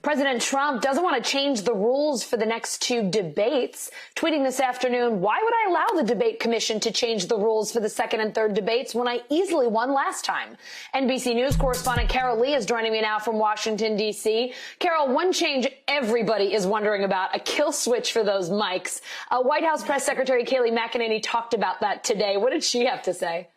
President Trump doesn't want to change the rules for the next two debates. Tweeting this afternoon, why would I allow the debate commission to change the rules for the second and third debates when I easily won last time? NBC News correspondent Carol Lee is joining me now from Washington, D.C. Carol, one change everybody is wondering about, a kill switch for those mics. White House Press Secretary Kayleigh McEnany talked about that today. What did she have to say?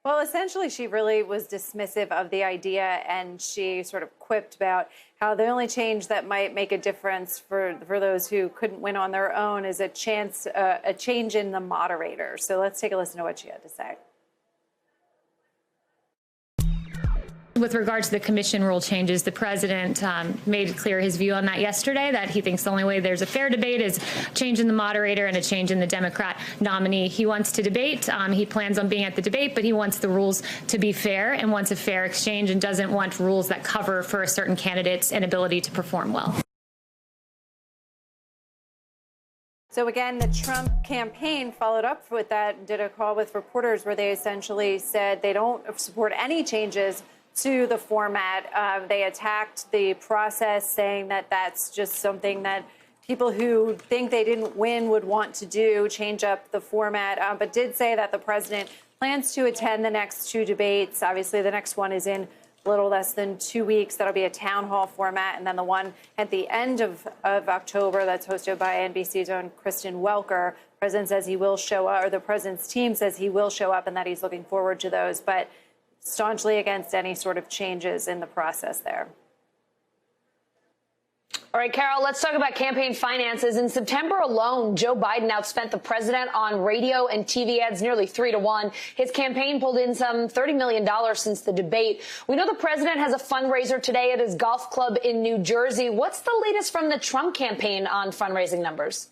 Well, essentially, she really was dismissive of the idea, and she sort of quipped about how the only change that might make a difference for those who couldn't win on their own is a change in the moderator. So let's take a listen to what she had to say. With regard to the commission rule changes, the president made clear his view on that yesterday, that he thinks the only way there's a fair debate is a change in the moderator and a change in the Democrat nominee. He wants to debate. He plans on being at the debate, but he wants the rules to be fair and wants a fair exchange and doesn't want rules that cover for a certain candidate's inability to perform well. So again, the Trump campaign followed up with that, did a call with reporters where they essentially said they don't support any changes to the format. They attacked the process, saying that that's just something that people who think they didn't win would want to do, change up the format, but did say that the president plans to attend the next two debates. Obviously, the next one is in a little less than 2 weeks. That'll be a town hall format. And then the one at the end of October that's hosted by NBC's own Kristen Welker. The president says he will show up, or the president's team says he will show up and that he's looking forward to those. But staunchly against any sort of changes in the process there. All right, Carol, let's talk about campaign finances. In September alone, Joe Biden outspent the president on radio and TV ads nearly 3-to-1. His campaign pulled in some $30 million since the debate. We know the president has a fundraiser today at his golf club in New Jersey. What's the latest from the Trump campaign on fundraising numbers?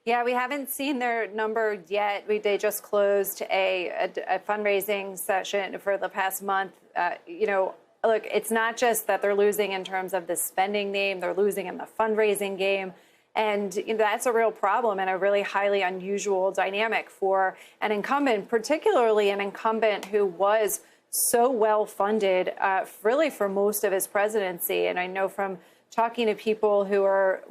Yeah, we haven't seen their number yet. They just closed a fundraising session for the past month. Look, it's not just that they're losing in terms of the spending game, they're losing in the fundraising game. And that's a real problem and a really highly unusual dynamic for an incumbent, particularly an incumbent who was so well funded really for most of his presidency. And I know from talking to people who are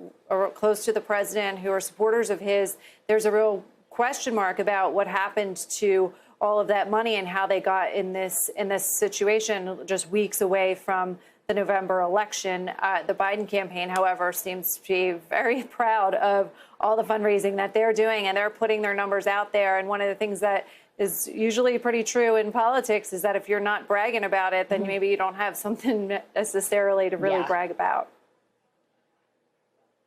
close to the president, who are supporters of his, there's a real question mark about what happened to all of that money and how they got in this situation just weeks away from the November election. The Biden campaign, however, seems to be very proud of all the fundraising that they're doing, and they're putting their numbers out there. And one of the things that is usually pretty true in politics is that if you're not bragging about it, then maybe you don't have something necessarily to really brag about.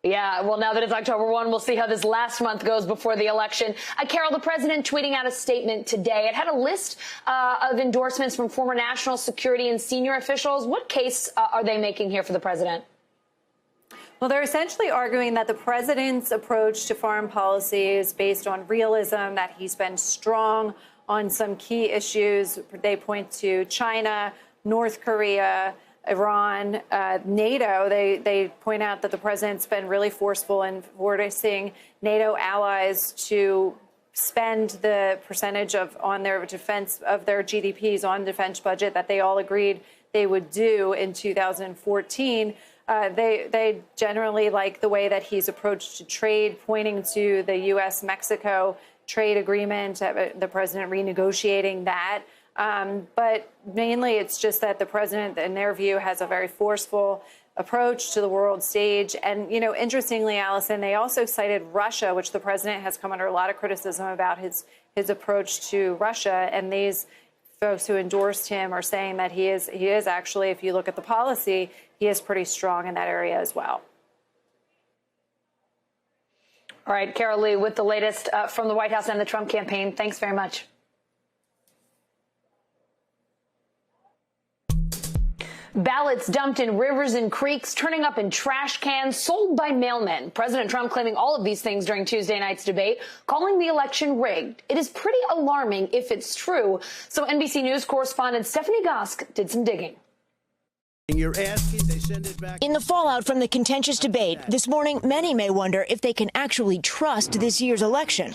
Yeah, well, now that it's October 1, we'll see how this last month goes before the election. Carol, the president tweeting out a statement today. It had a list of endorsements from former national security and senior officials. What case are they making here for the president? Well, they're essentially arguing that the president's approach to foreign policy is based on realism, that he's been strong on some key issues. They point to China, North Korea, Iran, NATO. They point out that the president's been really forceful in forcing NATO allies to spend the percentage on their defense of their GDPs on defense budget that they all agreed they would do in 2014. They generally like the way that he's approached trade, pointing to the U.S.-Mexico trade agreement, the president renegotiating that. But mainly it's just that the president, in their view, has a very forceful approach to the world stage. And, interestingly, Allison, they also cited Russia, which the president has come under a lot of criticism about his approach to Russia. And these folks who endorsed him are saying that he is actually, if you look at the policy, he is pretty strong in that area as well. All right, Carol Lee, with the latest from the White House and the Trump campaign. Thanks very much. Ballots dumped in rivers and creeks, turning up in trash cans, sold by mailmen. President Trump claiming all of these things during Tuesday night's debate, calling the election rigged. It is pretty alarming if it's true. So NBC News correspondent Stephanie Gosk did some digging. You're asking, they send it back. In the fallout from the contentious debate this morning, many may wonder if they can actually trust this year's election.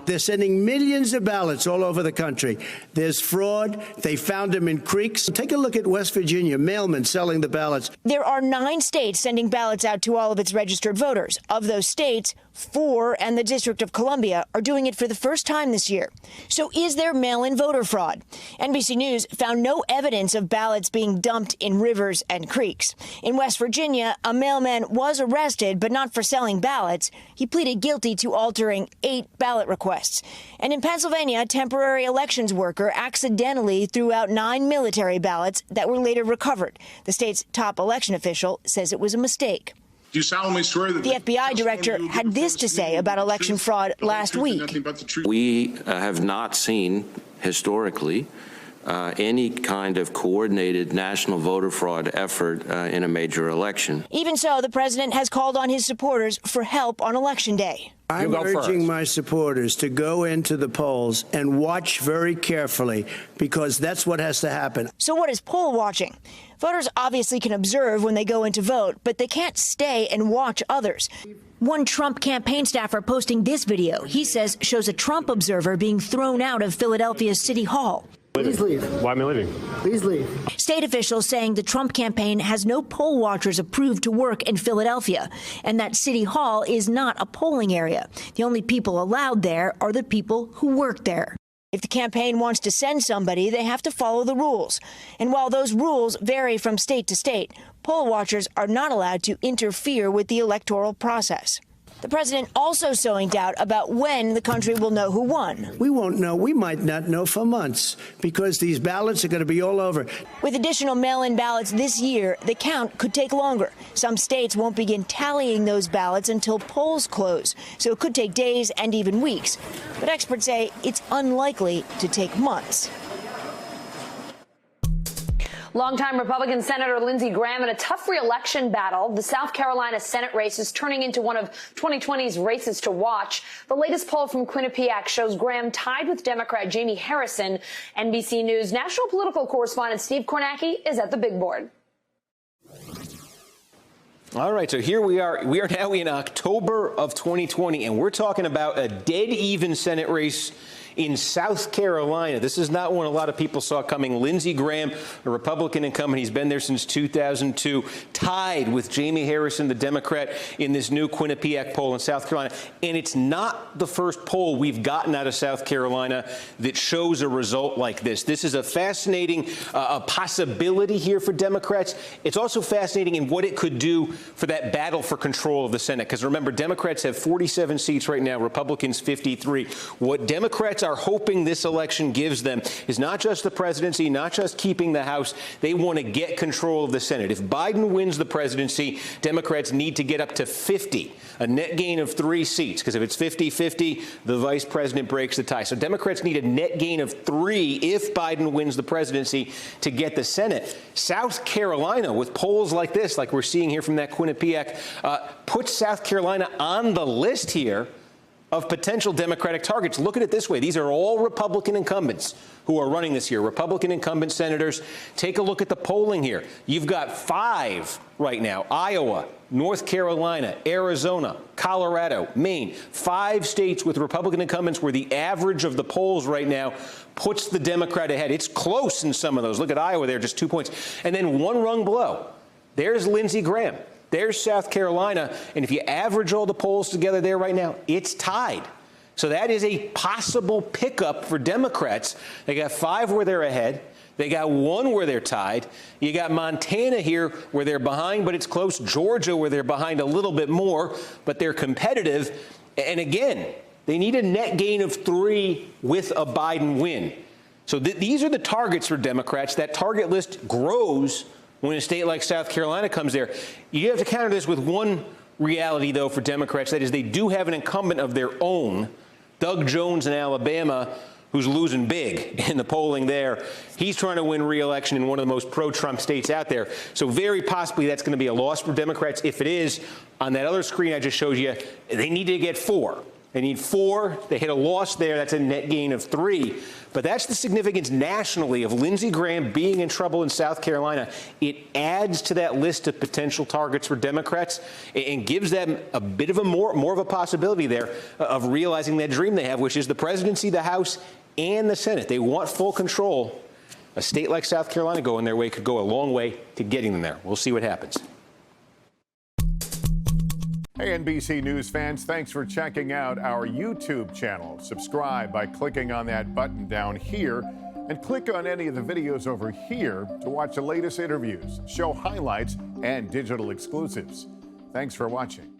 They're sending millions of ballots all over the country. There's fraud. They found them in creeks. Take a look at West Virginia, mailmen selling the ballots. There are 9 states sending ballots out to all of its registered voters. Of those states, 4 and the District of Columbia are doing it for the first time this year. So is there mail-in voter fraud? NBC News found no evidence of ballots being dumped in rivers and creeks. In West Virginia, a mailman was arrested, but not for selling ballots. He pleaded guilty to altering 8 ballot requests. And in Pennsylvania, a temporary elections worker accidentally threw out 9 military ballots that were later recovered. The state's top election official says it was a mistake. Do you solemnly swear that the FBI director had this to say about election fraud last week? We have not seen historically any kind of coordinated national voter fraud effort in a major election. Even so, the president has called on his supporters for help on Election Day. I'm urging my supporters to go into the polls and watch very carefully, because that's what has to happen. So what is poll watching? Voters obviously can observe when they go in to vote, but they can't stay and watch others. One Trump campaign staffer posting this video, he says, shows a Trump observer being thrown out of Philadelphia's City Hall. Please leave. Why am I leaving? Please leave. State officials saying the Trump campaign has no poll watchers approved to work in Philadelphia, and that City Hall is not a polling area. The only people allowed there are the people who work there. If the campaign wants to send somebody, they have to follow the rules. And while those rules vary from state to state, poll watchers are not allowed to interfere with the electoral process. The president also sowing doubt about when the country will know who won. We won't know. We might not know for months, because these ballots are going to be all over. With additional mail-in ballots this year, the count could take longer. Some states won't begin tallying those ballots until polls close, so it could take days and even weeks. But experts say it's unlikely to take months. Longtime Republican Senator Lindsey Graham in a tough re-election battle. The South Carolina Senate race is turning into one of 2020's races to watch. The latest poll from Quinnipiac shows Graham tied with Democrat Jamie Harrison. NBC News national political correspondent Steve Kornacki is at the big board. All right, so here we are. We are now in October of 2020, and we're talking about a dead-even Senate race in South Carolina. This is not one a lot of people saw coming. Lindsey Graham, a Republican incumbent, he's been there since 2002, tied with Jamie Harrison, the Democrat, in this new Quinnipiac poll in South Carolina. And it's not the first poll we've gotten out of South Carolina that shows a result like this. This is a fascinating possibility here for Democrats. It's also fascinating in what it could do for that battle for control of the Senate. Because remember, Democrats have 47 seats right now, Republicans 53. What Democrats are hoping this election gives them is not just the presidency, not just keeping the House. They want to get control of the Senate. If Biden wins the presidency, Democrats need to get up to 50, a net gain of 3 seats, because if it's 50-50, the vice president breaks the tie. So Democrats need a net gain of 3 if Biden wins the presidency to get the Senate. South Carolina, with polls like this, like we're seeing here from that Quinnipiac, puts South Carolina on the list here of potential Democratic targets. Look at it this way. These are all Republican incumbents who are running this year, Republican incumbent senators. Take a look at the polling here. You've got 5 right now: Iowa, North Carolina, Arizona, Colorado, Maine. 5 states with Republican incumbents where the average of the polls right now puts the Democrat ahead. It's close in some of those. Look at Iowa there, just 2 points. And then one rung below, there's Lindsey Graham. There's South Carolina, and if you average all the polls together there right now, it's tied. So that is a possible pickup for Democrats. They got 5 where they're ahead. They got 1 where they're tied. You got Montana here where they're behind, but it's close. Georgia where they're behind a little bit more, but they're competitive. And again, they need a net gain of 3 with a Biden win. So these are the targets for Democrats. That target list grows when a state like South Carolina comes there. You have to counter this with one reality, though, for Democrats. That is, they do have an incumbent of their own, Doug Jones in Alabama, who's losing big in the polling there. He's trying to win re-election in one of the most pro-Trump states out there. So very possibly that's going to be a loss for Democrats. If it is, on that other screen I just showed you, they need to get 4. They need 4. They hit a loss there. That's a net gain of 3. But that's the significance nationally of Lindsey Graham being in trouble in South Carolina. It adds to that list of potential targets for Democrats and gives them a bit of a more of a possibility there of realizing that dream they have, which is the presidency, the House, and the Senate. They want full control. A state like South Carolina going their way could go a long way to getting them there. We'll see what happens. Hey, NBC News fans, thanks for checking out our YouTube channel. Subscribe by clicking on that button down here and click on any of the videos over here to watch the latest interviews, show highlights, and digital exclusives. Thanks for watching.